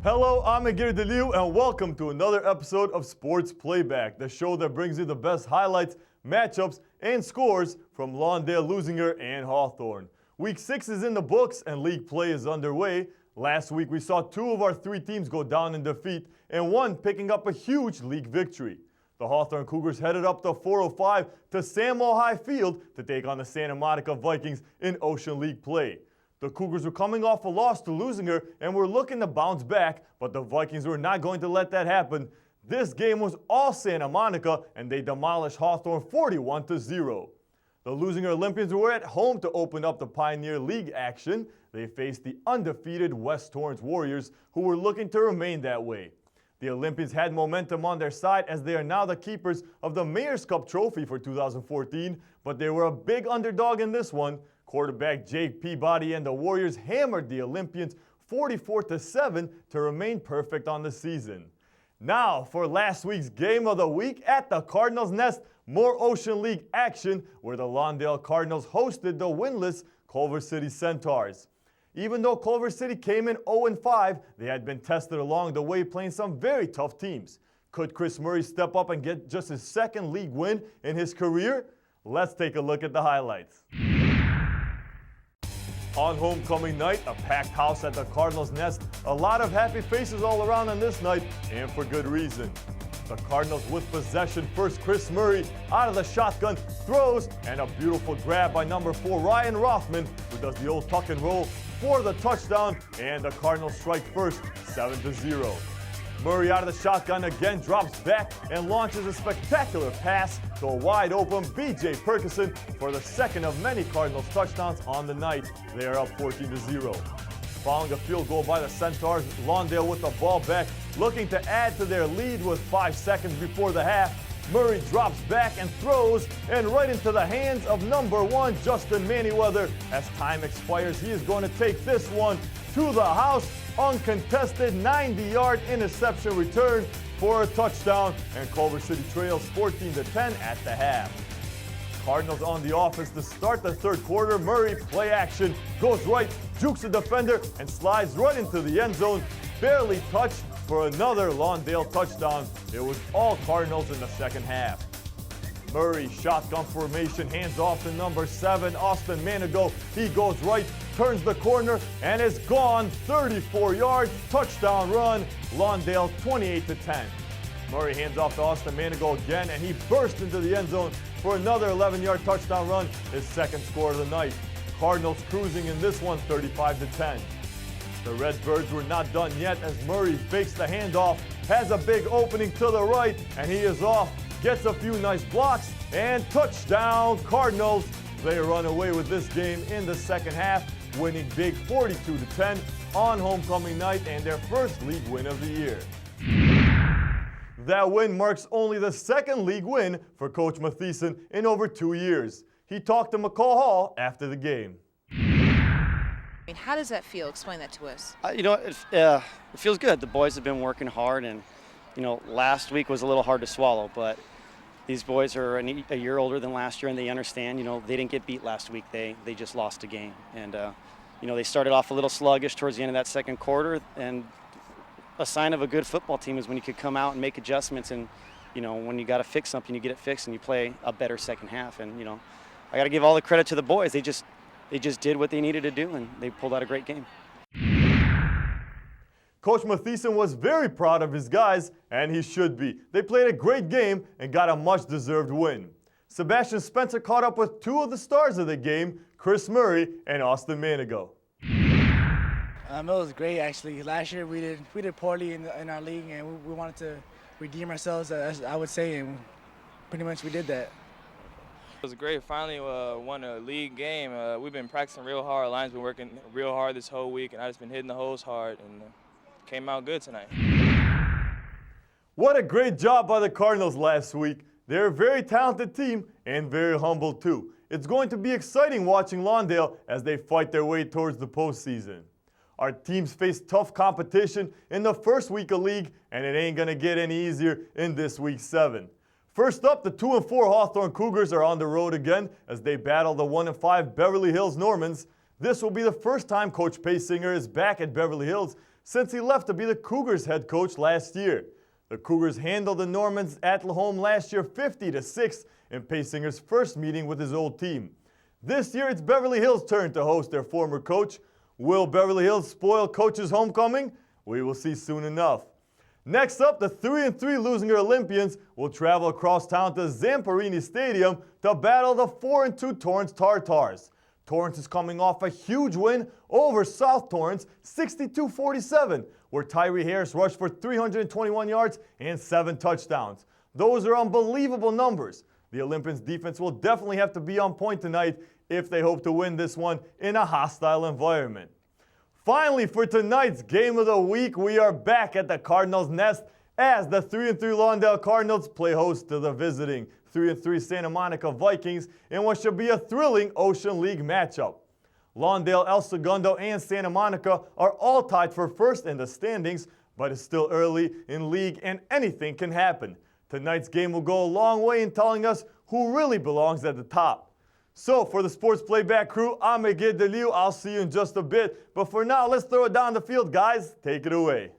Hello, I'm Egidio Deliu, and welcome to another episode of Sports Playback, the show that brings you the best highlights, matchups, and scores from Lawndale, Leuzinger, and Hawthorne. Week 6 is in the books, and league play is underway. Last week, we saw 2 of our 3 teams go down in defeat, and 1 picking up a huge league victory. The Hawthorne Cougars headed up the 405 to Samuel High Field to take on the Santa Monica Vikings in Ocean League play. The Cougars were coming off a loss to Leuzinger and were looking to bounce back, but the Vikings were not going to let that happen. This game was all Santa Monica, and they demolished Hawthorne 41-0. The Leuzinger Olympians were at home to open up the Pioneer League action. They faced the undefeated West Torrance Warriors, who were looking to remain that way. The Olympians had momentum on their side as they are now the keepers of the Mayor's Cup trophy for 2014, but they were a big underdog in this one. Quarterback Jake Peabody and the Warriors hammered the Olympians 44-7 to remain perfect on the season. Now for last week's game of the week at the Cardinals' Nest, more Ocean League action where the Lawndale Cardinals hosted the winless Culver City Centaurs. Even though Culver City came in 0-5, they had been tested along the way playing some very tough teams. Could Chris Murray step up and get just his second league win in his career? Let's take a look at the highlights. On homecoming night, a packed house at the Cardinals' Nest. A lot of happy faces all around on this night, and for good reason. The Cardinals with possession first. Chris Murray out of the shotgun, throws, and a beautiful grab by number 4, Ryan Rothman, who does the old tuck and roll for the touchdown, and the Cardinals strike first, 7-0. Murray out of the shotgun again, drops back and launches a spectacular pass to a wide open B.J. Perkison for the second of many Cardinals touchdowns on the night. They are up 14-0. Following a field goal by the Centaurs, Lawndale with the ball back, looking to add to their lead with 5 seconds before the half. Murray drops back and throws, and right into the hands of number 1, Justin Manyweather. As time expires, he is going to take this one to the house. Uncontested 90-yard interception return for a touchdown, and Culver City trails 14-10 at the half. Cardinals on the offense to start the third quarter. Murray, play action, goes right, jukes the defender, and slides right into the end zone. Barely touched for another Lawndale touchdown. It was all Cardinals in the second half. Murray, shotgun formation, hands off to number 7, Austin Manigo. He goes right, turns the corner, and is gone. 34 yards, touchdown run. Lawndale 28-10. Murray hands off to Austin Manigo again, and he bursts into the end zone for another 11-yard touchdown run, his second score of the night. Cardinals cruising in this one, 35-10. The Redbirds were not done yet as Murray fakes the handoff, has a big opening to the right, and he is off, gets a few nice blocks, and touchdown Cardinals. They run away with this game in the second half, winning big 42-10 on homecoming night and their first league win of the year. That win marks only the second league win for Coach Mathieson in over 2 years. He talked to McCall Hall after the game. I mean, how does that feel? Explain that to us. It feels good. The boys have been working hard, and last week was a little hard to swallow, but these boys are a year older than last year, and they understand. They didn't get beat last week. They just lost a game, and they started off a little sluggish towards the end of that second quarter, and a sign of a good football team is when you could come out and make adjustments, and when you got to fix something, you get it fixed, and you play a better second half. And I got to give all the credit to the boys. They just did what they needed to do, and they pulled out a great game. Coach Mathieson was very proud of his guys, and he should be. They played a great game and got a much-deserved win. Sebastian Spencer caught up with 2 of the stars of the game, Chris Murray and Austin Manigo. It was great, actually. Last year we did poorly in our league, and we wanted to redeem ourselves, as I would say, and pretty much we did that. It was great. Finally won a league game. We've been practicing real hard. Our line's been working real hard this whole week, and I've just been hitting the holes hard, and came out good tonight. What a great job by the Cardinals last week. They're a very talented team and very humble too. It's going to be exciting watching Lawndale as they fight their way towards the postseason. Our teams face tough competition in the first week of league, and it ain't going to get any easier in this week 7. First up, the 2-4 Hawthorne Cougars are on the road again as they battle the 1-5 Beverly Hills Normans. This will be the first time Coach Paysinger is back at Beverly Hills since he left to be the Cougars head coach last year. The Cougars handled the Normans at home last year 50-6 in Pacinger's first meeting with his old team. This year it's Beverly Hills' turn to host their former coach. Will Beverly Hills spoil coach's homecoming? We will see soon enough. Next up, the 3-3 Leuzinger Olympians will travel across town to Zamparini Stadium to battle the 4-2 Torrance Tartars. Torrance is coming off a huge win over South Torrance, 62-47, where Tyree Harris rushed for 321 yards and 7 touchdowns. Those are unbelievable numbers. The Olympians' defense will definitely have to be on point tonight if they hope to win this one in a hostile environment. Finally, for tonight's game of the week, we are back at the Cardinals' nest as the 3-3 Lawndale Cardinals play host to the visiting 3-3 Santa Monica Vikings in what should be a thrilling Ocean League matchup. Lawndale, El Segundo, and Santa Monica are all tied for first in the standings, but it's still early in league and anything can happen. Tonight's game will go a long way in telling us who really belongs at the top. So, for the Sports Playback crew, I'm Egidio Deliu. I'll see you in just a bit. But for now, let's throw it down the field, guys. Take it away.